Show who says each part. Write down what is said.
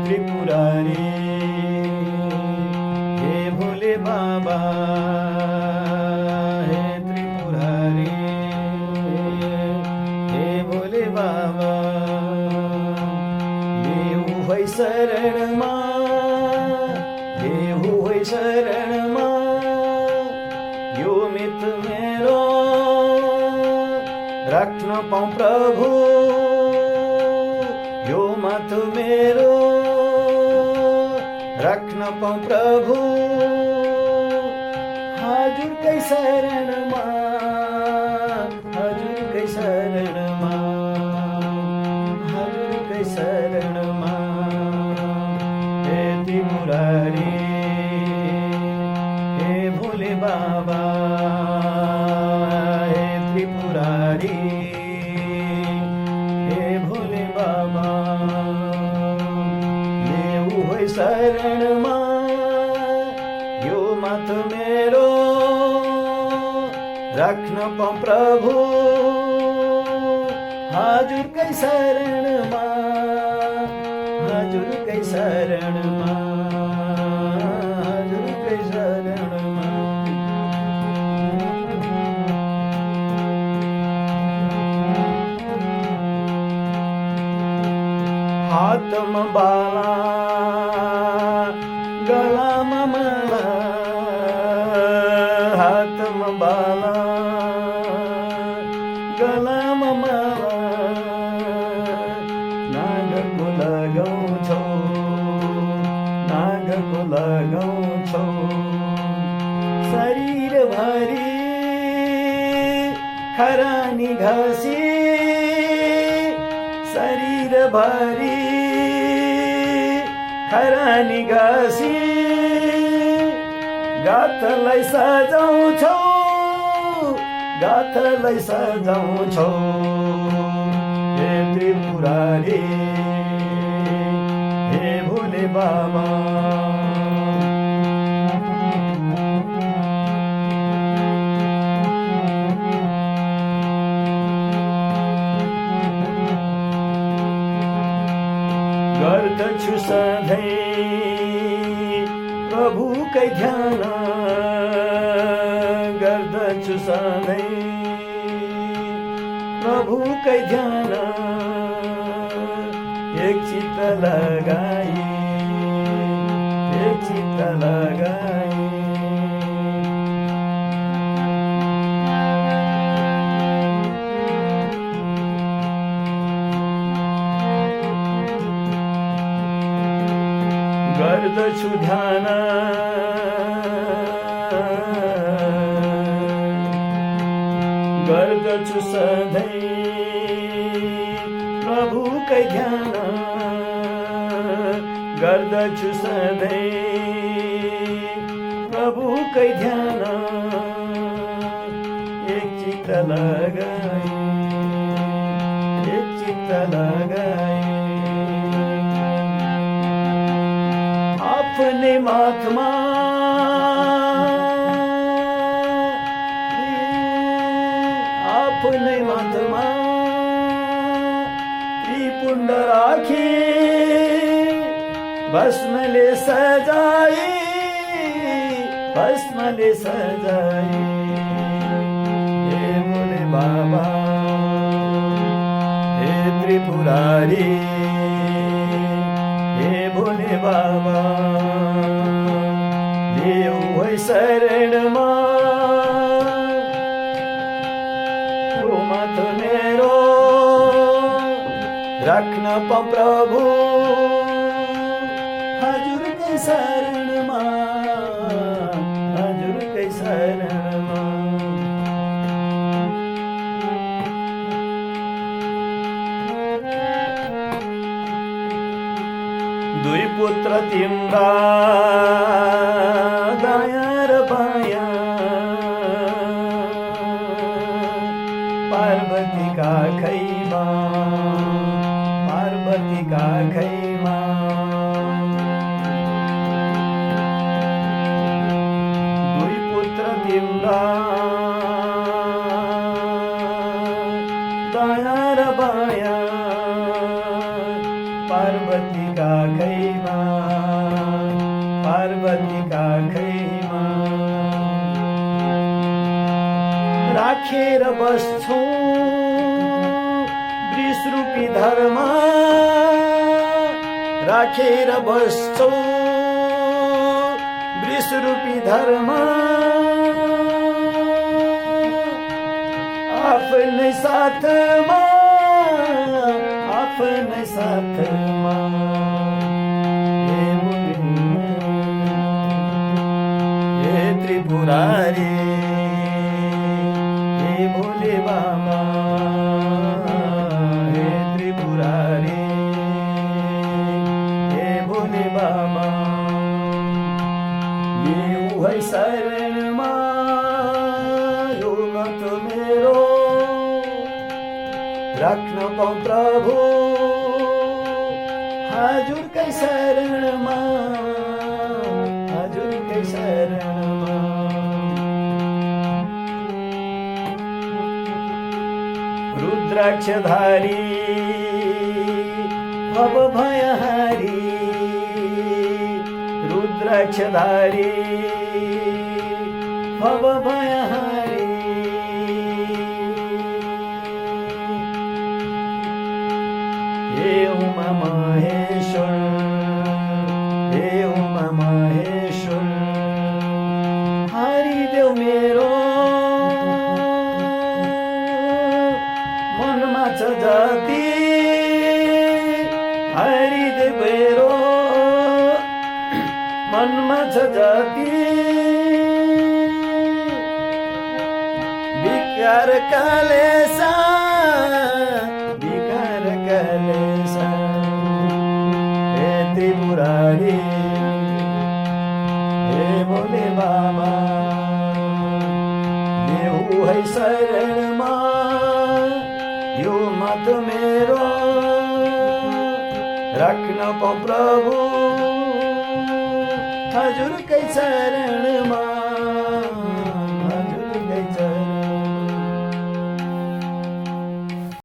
Speaker 1: त्रिपुरारी हे भोले बाबा हे त्रिपुरारी हे भोले बाबा देऊ है शरणमा देऊ है शरणमा यो मित मेरो राख्न पाऊँ प्रभु यो मत मेरो राख्न पाऊँ प्रभु हजुरकै शरणमा हजुरकै शरणमा हजुरकै शरणमा हे त्रिपुरारी हे भोले बाबा हे त्रिपुरारी शरणमा यो मत मेरो राख्न पाऊँ प्रभु हजुरकै शरणमा हजुरकै शरणमा हजुरकै शरणमा हातमा बाला गलामा माला हातमा बाला गलामा माला नागको लगाउँछौ नागको लगाउँछौ शरीरभरि खरानी घाँसी शरीरभरि खरानी घाँसी गाथलाई सजाउँछौ गाथलाई सजाउँछौ हे त्रिपुरारी हे भोले बाबा गर्दछु सधैँ प्रभुकै ध्यान गर्दछु सधैँ प्रभुकै ध्यान एक चित्त लगाई एक चित्त लगाई गर्दछु ध्यान गर्दछु सधैँ प्रभुकै ध्यान गर्दछु सधैँ प्रभुकै ध्यान एक चित्त लगाई एक चित्त लगाई अपने माथमा अपने माथमा त्रिपुण्ड राखी भस्मले सजाई भस्मले सजाई हे भोले बाबा हे त्रिपुरारी हे भोले बाबा देऊ है शरणमा यो मत मेरो राख्न पाऊँ प्रभु हजुरकै शरणमा हजुरकै शरणमा दुई पुत्र तिम्रा दायाँ र बायाँ पार्वती काखैमा पार्वती काखैमा दुई पुत्र तिम्रा दायाँ र बायाँ पार्वती पार्वतीका खैमा, पार्वतीका खैमा राखेर बस्छौ वृषरूपी धर्म, राखेर बस्छौ वृषरूपी धर्म। आफ्नै साथमा, आफ्नै साथमा हे त्रिपुरारी, हे भोले बाबा, हे त्रिपुरारी, हे भोले बाबा। लिऊ है शरणमा यो मत मेरो, राख्न पाऊँ प्रभु हजुरकै शरणमा, हजुरकै शरणमा। रुद्राक्षधारी भव भयहारी, रुद्राक्षधारी भव भयहारी। हे उमा महेश्वर, हे उमा महेश्वर हरिदेव मेरो मनमा छ जति, हरिदेव मेरो मनमा छ जति। विकार कलेसा, विकार कलेसा हे त्रिपुरारी, हे भोले बाबा। देऊ है शरणमा यो मत मेरो, राख्न पाऊँ प्रभु हजुरकै शरणमा।